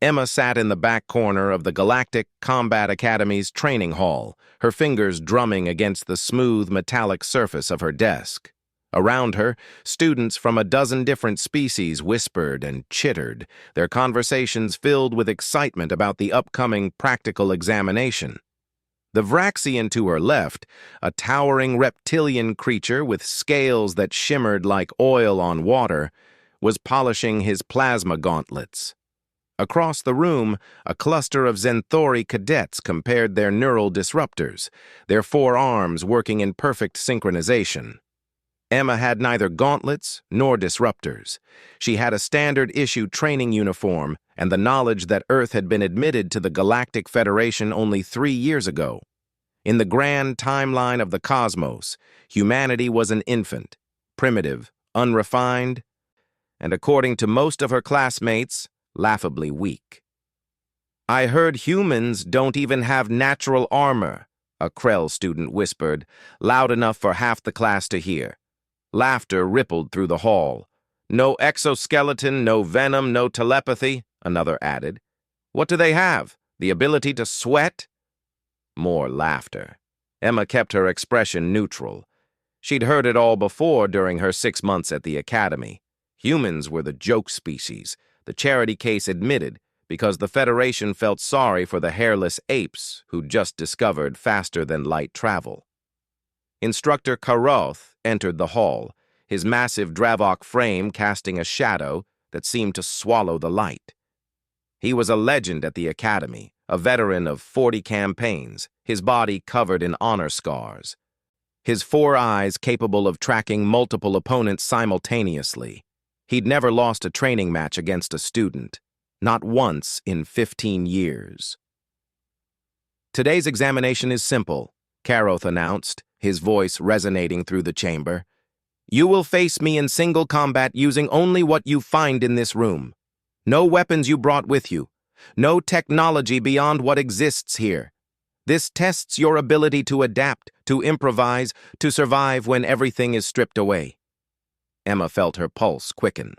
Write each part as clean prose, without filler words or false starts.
Emma sat in the back corner of the Galactic Combat Academy's training hall, her fingers drumming against the smooth metallic surface of her desk. Around her, students from a dozen different species whispered and chittered, their conversations filled with excitement about the upcoming practical examination. The Vraxian to her left, a towering reptilian creature with scales that shimmered like oil on water, was polishing his plasma gauntlets. Across the room, a cluster of Zenthori cadets compared their neural disruptors, their four arms working in perfect synchronization. Emma had neither gauntlets nor disruptors. She had a standard-issue training uniform and the knowledge that Earth had been admitted to the Galactic Federation only 3 years ago. In the grand timeline of the cosmos, humanity was an infant, primitive, unrefined, and according to most of her classmates, laughably weak. "I heard humans don't even have natural armor," a Krell student whispered, loud enough for half the class to hear. Laughter rippled through the hall. "No exoskeleton, no venom, no telepathy," another added. "What do they have? The ability to sweat?" More laughter. Emma kept her expression neutral. She'd heard it all before during her 6 months at the academy. Humans were the joke species, the charity case admitted, because the Federation felt sorry for the hairless apes who'd just discovered faster-than-light travel. Instructor Karoth entered the hall, his massive Dravok frame casting a shadow that seemed to swallow the light. He was a legend at the academy, a veteran of 40 campaigns, his body covered in honor scars. His 4 eyes capable of tracking multiple opponents simultaneously. He'd never lost a training match against a student, not once in 15 years. "Today's examination is simple," Karoth announced, his voice resonating through the chamber. "You will face me in single combat using only what you find in this room. No weapons you brought with you. No technology beyond what exists here. This tests your ability to adapt, to improvise, to survive when everything is stripped away." Emma felt her pulse quicken.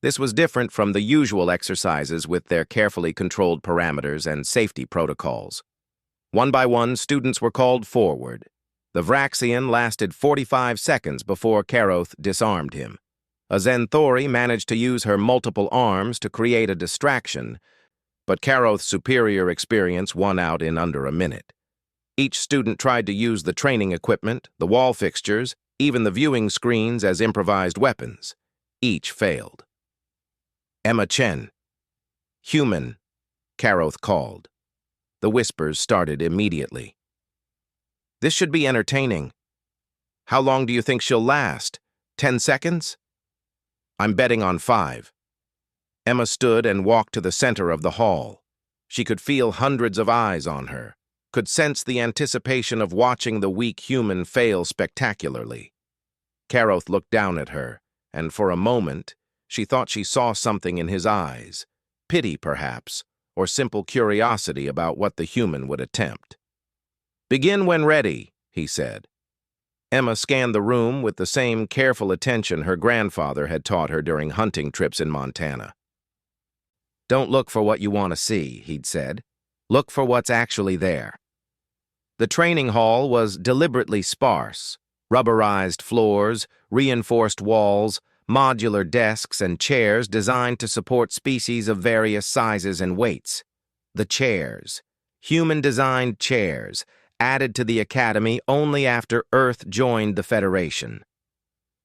This was different from the usual exercises with their carefully controlled parameters and safety protocols. One by one, students were called forward. The Vraxian lasted 45 seconds before Karoth disarmed him. A Zenthori managed to use her multiple arms to create a distraction, but Karoth's superior experience won out in under a minute. Each student tried to use the training equipment, the wall fixtures, even the viewing screens as improvised weapons. Each failed. "Emma Chen." "Human," Karoth called. The whispers started immediately. "This should be entertaining. How long do you think she'll last? 10 seconds? I'm betting on 5. Emma stood and walked to the center of the hall. She could feel hundreds of eyes on her, could sense the anticipation of watching the weak human fail spectacularly. Karoth looked down at her, and for a moment, she thought she saw something in his eyes, pity perhaps, or simple curiosity about what the human would attempt. "Begin when ready," he said. Emma scanned the room with the same careful attention her grandfather had taught her during hunting trips in Montana. "Don't look for what you want to see," he'd said. "Look for what's actually there." The training hall was deliberately sparse. Rubberized floors, reinforced walls, modular desks and chairs designed to support species of various sizes and weights. The chairs, human-designed chairs, added to the academy only after Earth joined the Federation.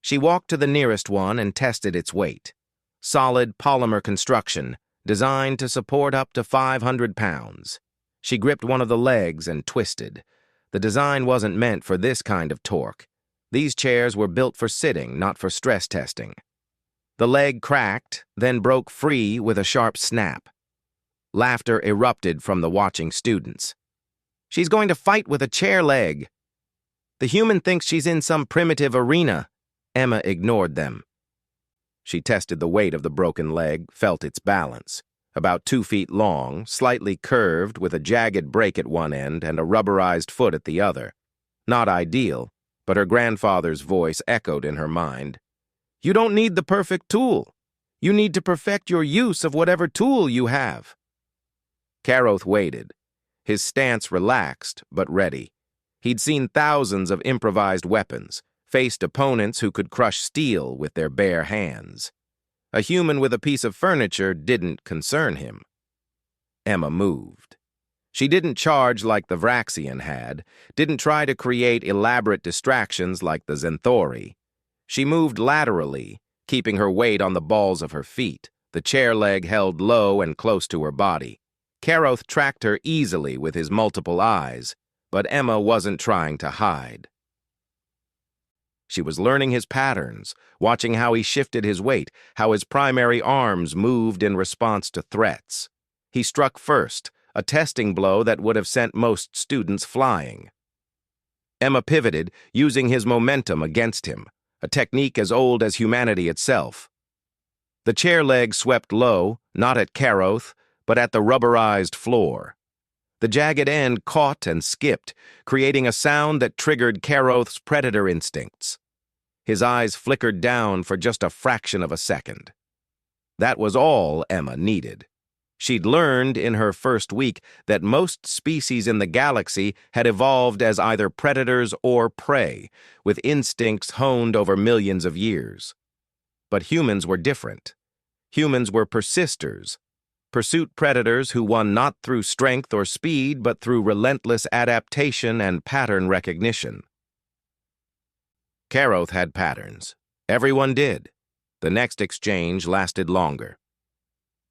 She walked to the nearest one and tested its weight. Solid polymer construction, designed to support up to 500 pounds. She gripped one of the legs and twisted. The design wasn't meant for this kind of torque. These chairs were built for sitting, not for stress testing. The leg cracked, then broke free with a sharp snap. Laughter erupted from the watching students. "She's going to fight with a chair leg." "The human thinks she's in some primitive arena." Emma ignored them. She tested the weight of the broken leg, felt its balance. About 2 feet long, slightly curved with a jagged break at one end and a rubberized foot at the other. Not ideal, but her grandfather's voice echoed in her mind. "You don't need the perfect tool. You need to perfect your use of whatever tool you have." Karoth waited, his stance relaxed but ready. He'd seen thousands of improvised weapons, faced opponents who could crush steel with their bare hands. A human with a piece of furniture didn't concern him. Emma moved. She didn't charge like the Vraxian had, didn't try to create elaborate distractions like the Zenthori. She moved laterally, keeping her weight on the balls of her feet, the chair leg held low and close to her body. Karoth tracked her easily with his multiple eyes, but Emma wasn't trying to hide. She was learning his patterns, watching how he shifted his weight, how his primary arms moved in response to threats. He struck first, a testing blow that would have sent most students flying. Emma pivoted, using his momentum against him, a technique as old as humanity itself. The chair leg swept low, not at Karoth, but at the rubberized floor. The jagged end caught and skipped, creating a sound that triggered Karoth's predator instincts. His eyes flickered down for just a fraction of a second. That was all Emma needed. She'd learned in her first week that most species in the galaxy had evolved as either predators or prey, with instincts honed over millions of years. But humans were different. Humans were persisters, pursuit predators who won not through strength or speed, but through relentless adaptation and pattern recognition. Karoth had patterns. Everyone did. The next exchange lasted longer.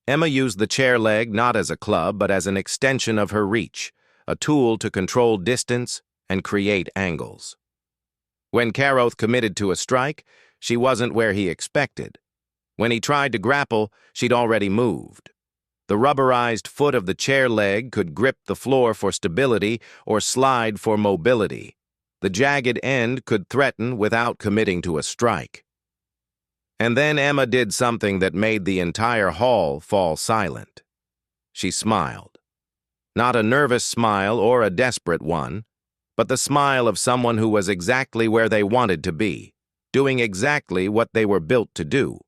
Emma used the chair leg not as a club, but as an extension of her reach, a tool to control distance and create angles. When Karoth committed to a strike, she wasn't where he expected. When he tried to grapple, she'd already moved. The rubberized foot of the chair leg could grip the floor for stability or slide for mobility. The jagged end could threaten without committing to a strike. And then Emma did something that made the entire hall fall silent. She smiled. Not a nervous smile or a desperate one, but the smile of someone who was exactly where they wanted to be, doing exactly what they were built to do.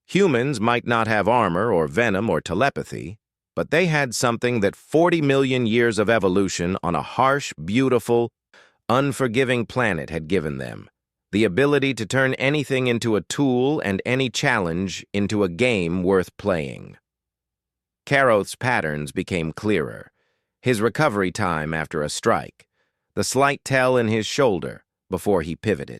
Humans might not have armor or venom or telepathy, but they had something that 40 million years of evolution on a harsh, beautiful, unforgiving planet had given them. The ability to turn anything into a tool and any challenge into a game worth playing. Karoth's patterns became clearer. His recovery time after a strike, the slight tell in his shoulder before he pivoted.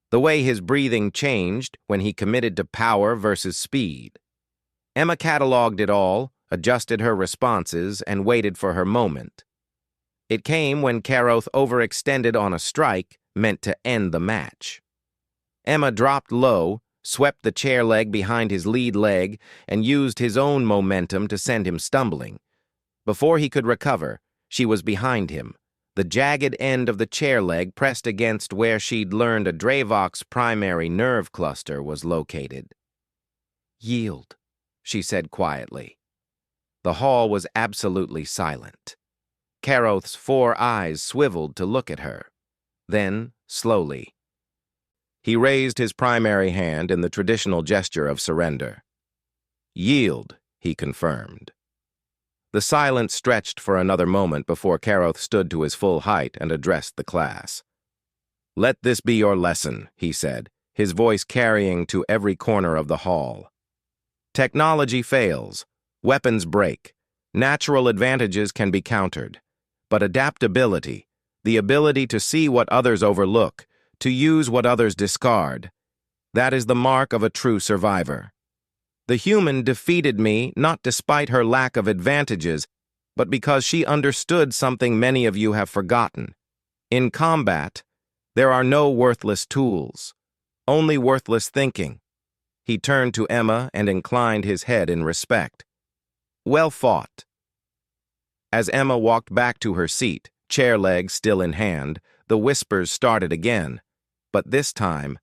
The way his breathing changed when he committed to power versus speed. Emma cataloged it all, adjusted her responses, and waited for her moment. It came when Karoth overextended on a strike meant to end the match. Emma dropped low, swept the chair leg behind his lead leg, and used his own momentum to send him stumbling. Before he could recover, she was behind him, the jagged end of the chair leg pressed against where she'd learned a Dravok's primary nerve cluster was located. "Yield," she said quietly. The hall was absolutely silent. Karoth's 4 eyes swiveled to look at her. Then, slowly, he raised his primary hand in the traditional gesture of surrender. "Yield," he confirmed. The silence stretched for another moment before Karoth stood to his full height and addressed the class. "Let this be your lesson," he said, his voice carrying to every corner of the hall. "Technology fails, weapons break, natural advantages can be countered, but adaptability, the ability to see what others overlook, to use what others discard, that is the mark of a true survivor. The human defeated me not despite her lack of advantages, but because she understood something many of you have forgotten. In combat, there are no worthless tools, only worthless thinking." He turned to Emma and inclined his head in respect. "Well fought." As Emma walked back to her seat, chair leg still in hand, the whispers started again, but this time,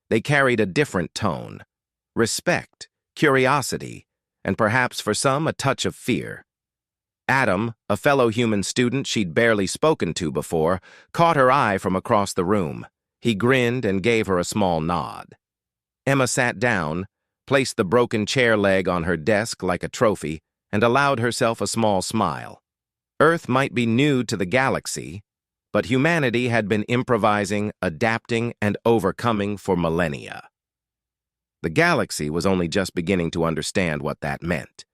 they carried a different tone. Respect, curiosity, and perhaps for some a touch of fear. Adam, a fellow human student she'd barely spoken to before, caught her eye from across the room. He grinned and gave her a small nod. Emma sat down, placed the broken chair leg on her desk like a trophy, and allowed herself a small smile. Earth might be new to the galaxy, but humanity had been improvising, adapting, and overcoming for millennia. The galaxy was only just beginning to understand what that meant.